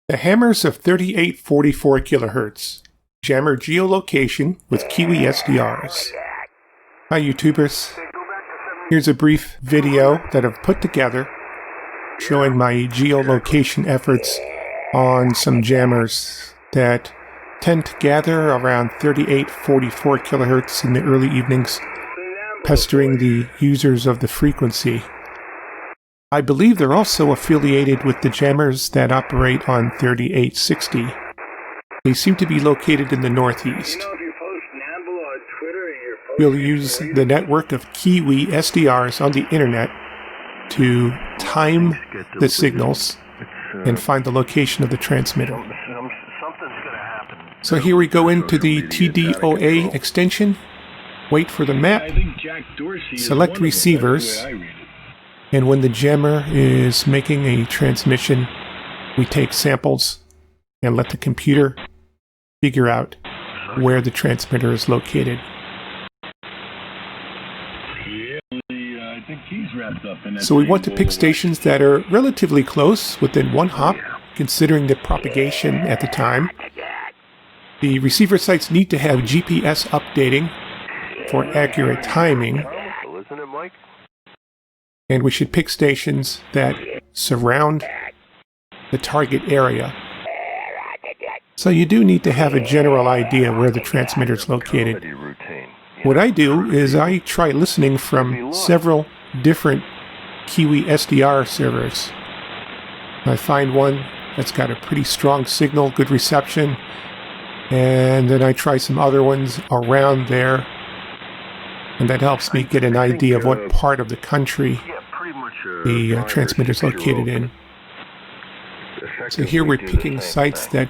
The hammers of 3844 kHz. Jammer geolocation with KiwiSDRs. Hi YouTubers. Here's a brief video that I've put together showing my geolocation efforts on some jammers that tend to gather around 3844 kHz in the early evenings, pestering the users of the frequency. I believe they're also affiliated with the jammers that operate on 3860. They seem to be located in the Northeast. We'll use the network of KiwiSDRs on the internet to time the signals and find the location of the transmitter. So here we go into the TDoA extension, wait for the map, select receivers, and when the jammer is making a transmission, we take samples and let the computer figure out where the transmitter is located. So we want to pick stations that are relatively close, within one hop, considering the propagation at the time. The receiver sites need to have GPS updating for accurate timing. And we should pick stations that surround the target area. So you do need to have a general idea where the transmitter is located. What I do is I try listening from several different KiwiSDR servers. I find one that's got a pretty strong signal, good reception, and then I try some other ones around there, and that helps me get an idea of what part of the country the transmitter is located in. So here we're picking sites that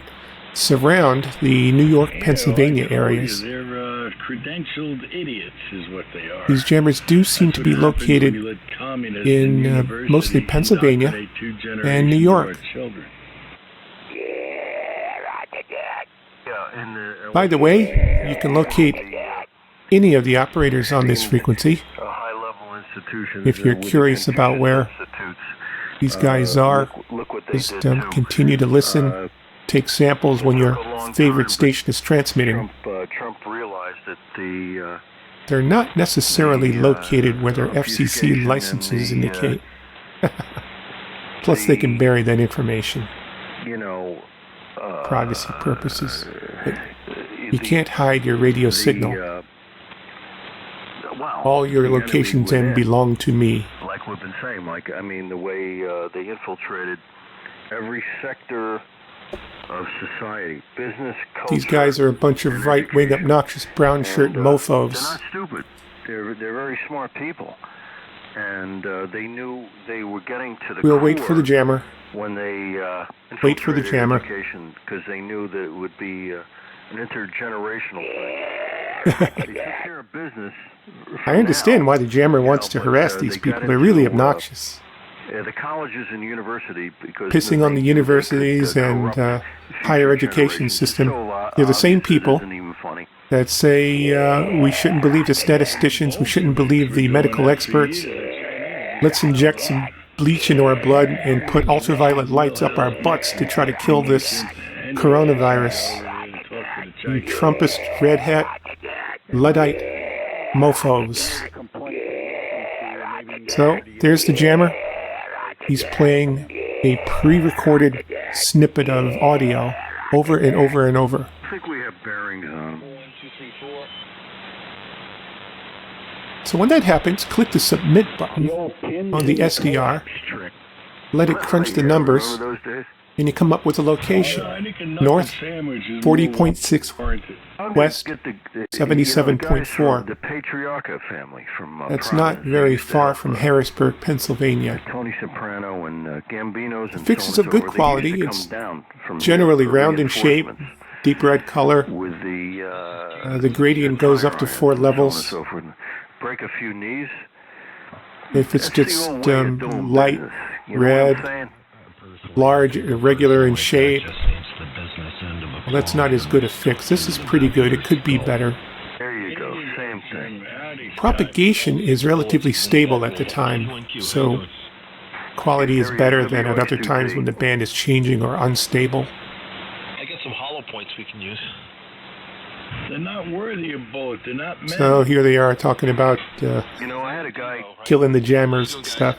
surround the New York, Pennsylvania areas. Credentialed idiots is what they are. These jammers do seem to be located in mostly Pennsylvania and New York. By the way, you can locate any of the operators on this frequency. If you're curious about where these guys are, just continue to listen, take samples when your favorite station is transmitting. Trump realized that they're not necessarily located where their FCC licenses indicate. Plus they can bury that information. Privacy purposes. But you can't hide your radio signal. All your locations then belong to me. Like we've been saying, Mike, I mean, the way they infiltrated every sector of society, business, culture. These guys are a bunch of right-wing, obnoxious, brown-shirt mofos. They're not stupid. They're very smart people. And they knew they were getting to the We'll wait for the jammer. When they wait for the jammer. Because they knew that it would be an intergenerational thing. I understand why the jammer wants to harass these people. They're really obnoxious. The colleges and university, because pissing on the universities and higher education system. They're the same people that say we shouldn't believe the statisticians, we shouldn't believe the medical experts. Let's inject some bleach into our blood and put ultraviolet lights up our butts to try to kill this coronavirus. You Trumpist, red hat, Luddite mofos. So, there's the jammer. He's playing a pre-recorded snippet of audio over and over and over. I think we have bearings on them. So when that happens, click the submit button on the SDR, let it crunch the numbers, and you come up with a location. North, 40.6, west, 77.4. The Patriarca family from that's not very far from Harrisburg, Pennsylvania. Tony Soprano and Gambinos. The fix is of good quality. It's generally round in shape, deep red color. The gradient goes up to 4 levels. Break a few knees. If it's just light red, large, irregular in shape, well, that's not as good a fix. This is pretty good. It could be better. There you go. Same thing. Propagation is relatively stable at the time, so quality is better than at other times when the band is changing or unstable. I got some hollow points we can use. They're not worthy of both. They're not meant. So here they are talking about I had a guy killing the jammers and stuff.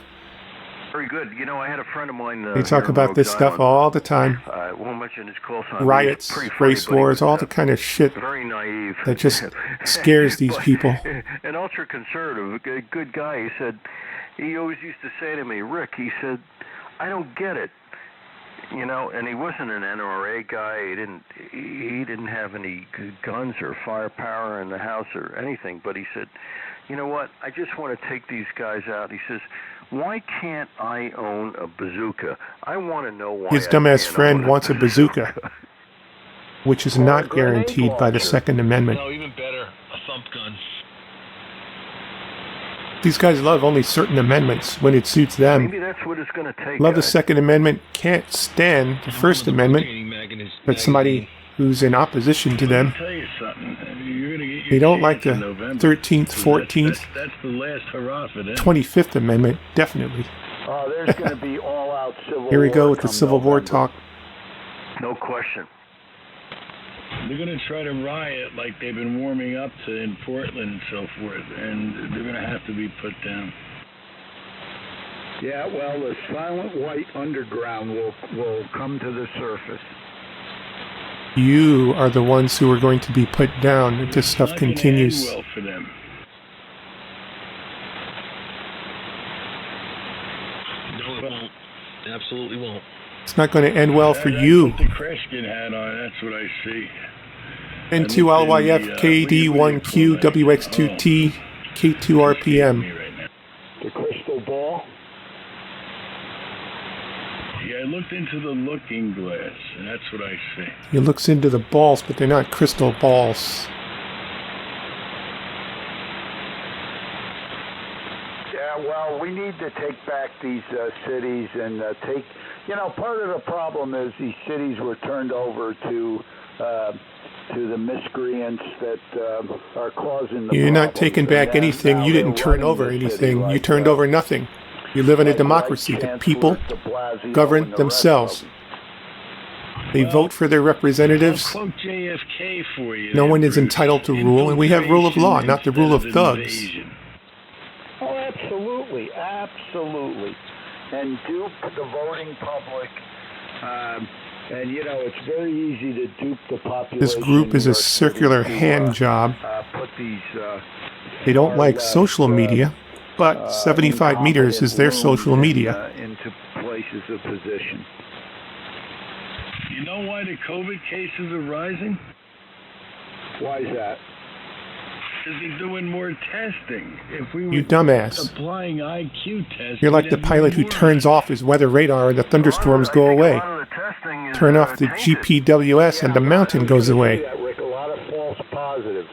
very good. I had a friend of mine. They talk about this stuff all the time. I won't mention his call sign. Riots, race wars, all the kind of shit Very naive. that just scares these people. An ultra-conservative, a good guy. He said, he always used to say to me, Rick, he said, I don't get it. And he wasn't an NRA guy. He didn't have any guns or firepower in the house or anything. But he said, you know what? I just want to take these guys out. He says, why can't I own a bazooka? I want to know why. His dumbass friend wants a bazooka, which is not guaranteed by the Second Amendment. No, even better, a thump gun. These guys love only certain amendments when it suits them. Maybe that's what it's going to take. Love the Second Amendment, can't stand the First Amendment, but somebody who's in opposition to them. Tell you something. You're gonna get They don't like the November. 13th, 14th, That's the last hurrah for them. 25th Amendment, definitely. There's going to be all-out civil Here we go war with the come Civil War November. talk. No question. They're going to try to riot like they've been warming up to in Portland and so forth, and they're going to have to be put down. Yeah, well, the silent white underground will come to the surface. You are the ones who are going to be put down if this stuff It's not gonna continues. end well for them. No, it won't. Absolutely won't. It's not going to end well for That's you. what the Kreshkin hat on. That's what I see. N2LYF, KD1Q, WX2T, K2RPM. Me right now. The crystal ball. Yeah, I looked into the looking glass, and that's what I see. He looks into the balls, but they're not crystal balls. Yeah, well, we need to take back these cities and take... part of the problem is these cities were turned over to the miscreants that are causing the You're not problems. taking back And anything. now You didn't they're turn running over the city anything. You like, turned over nothing. You live in a democracy. The people govern themselves. They vote for their representatives. I'll quote JFK for you. No there, one is Bruce. entitled to rule, and we have rule of law, not the rule of thugs. Invasion. Oh, absolutely, absolutely. And dupe the voting public. And, it's very easy to dupe the population. This group is a circular hand job. Put these... They don't like social media, but 75 meters is their social media. Into places of position. You know why the COVID cases are rising? Why is that? Because they're doing more testing. If we were You dumbass. applying IQ tests... You're like we'd the have pilot who more. turns off his weather radar and the thunderstorms go away. Turn off the GPWS and the mountain goes away. Yeah, Rick, a lot of false positives.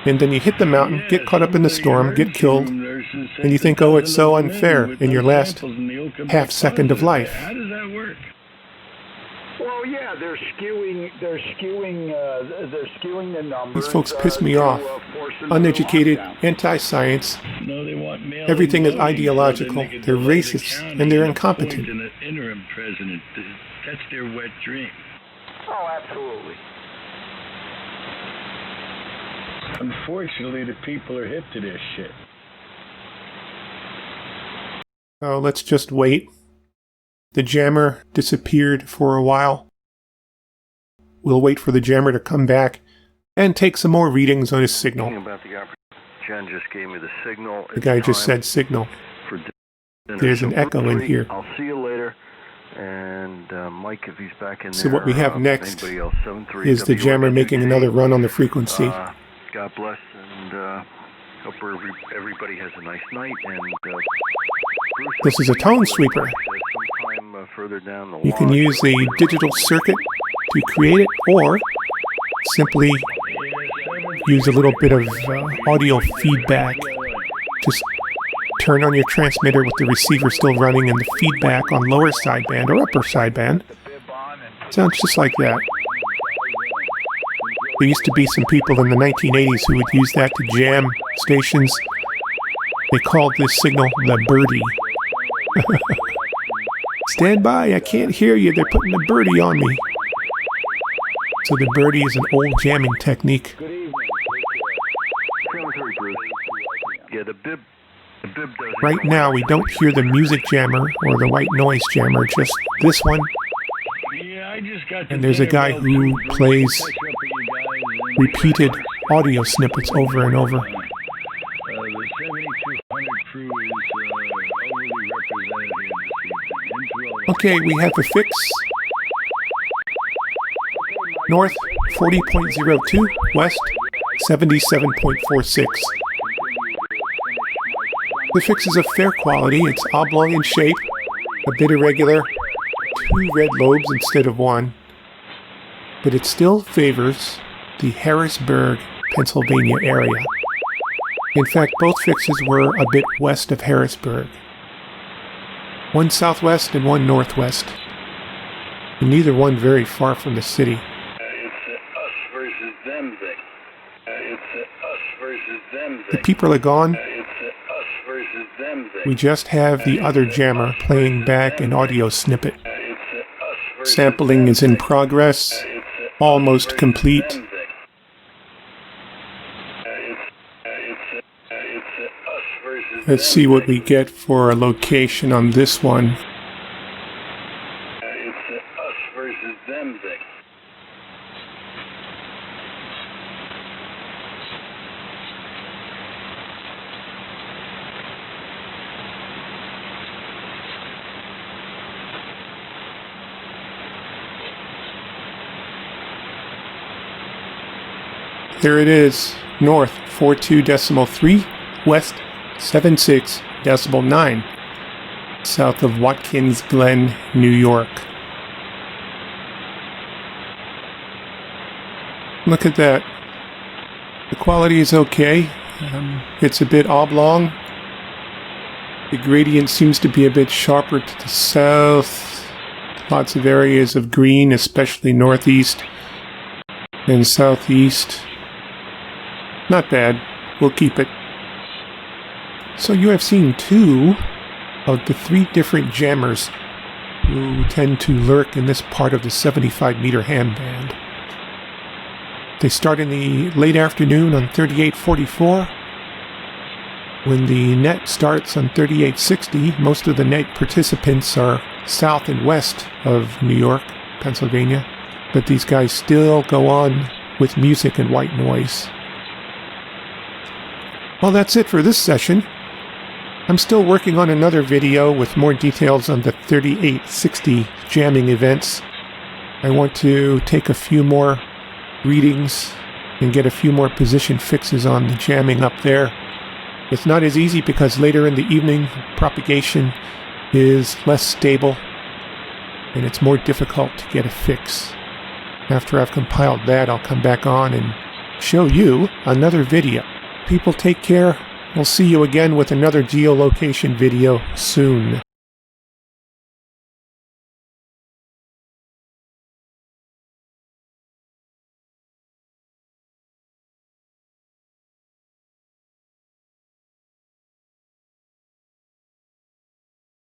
And then you hit the mountain, get caught up in the storm, get killed, and you think, oh, it's so unfair in your last half second of life. How does that work? Well, yeah, they're skewing the numbers. These folks piss me to, off. force another Uneducated, lockdown. anti-science. No, they want mail Everything is voting so ideological. that they can They're delay the racists, counting and they're and incompetent. appoint an interim president. That's their wet dream. Oh, absolutely. Unfortunately, the people are hip to this shit. Oh, let's just wait. The jammer disappeared for a while. We'll wait for the jammer to come back and take some more readings on his signal. About the Jen just gave me the signal. The guy just said signal. For dinner. There's an So, echo in Bruce, here. I'll see you later. And Mike, if he's back in So there. what we have next anybody else, 73 is the jammer making another run on the frequency. God bless, and hope everybody has a nice night. And Bruce, This is a tone sweeper. sometime further down the You can line. use a digital circuit to create it, or simply use a little bit of audio feedback. Just turn on your transmitter with the receiver still running and the feedback on lower sideband or upper sideband. Sounds just like that. There used to be some people in the 1980s who would use that to jam stations. They called this signal the birdie. Stand by, I can't hear you. They're putting the birdie on me. So the birdie is an old jamming technique. Good evening. 7-3, Bruce. Yeah, the bib doesn't. Right now, we don't hear the music jammer or the white noise jammer, just this one. Yeah, I just got And there's a guy who plays repeated audio snippets over and over. The 7200 crew is overly represented here this evening. Okay, we have a fix. North 40.02, west 77.46. The fix is of fair quality. It's oblong in shape, a bit irregular, 2 red lobes instead of 1. But it still favors the Harrisburg, Pennsylvania area. In fact, both fixes were a bit west of Harrisburg. One southwest and one northwest. And neither one very far from the city. It's us versus them thing. It's us versus them The thing. people are gone. It's us versus them thing. We just have the other jammer playing back an audio snippet. It's us versus Sampling is in progress, almost complete. Let's see what we get for a location on this one. It's us versus them thing. There it is, north 42.3, west 76.9, south of Watkins Glen, New York. Look at that. The quality is okay. It's a bit oblong. The gradient seems to be a bit sharper to the south. Lots of areas of green, especially northeast and southeast. Not bad. We'll keep it. So you have seen 2 of the 3 different jammers who tend to lurk in this part of the 75-meter ham band. They start in the late afternoon on 3844. When the net starts on 3860, most of the net participants are south and west of New York, Pennsylvania. But these guys still go on with music and white noise. Well, that's it for this session. I'm still working on another video with more details on the 3860 jamming events. I want to take a few more readings and get a few more position fixes on the jamming up there. It's not as easy because later in the evening propagation is less stable and it's more difficult to get a fix. After I've compiled that, I'll come back on and show you another video. People, take care. We'll see you again with another geolocation video soon.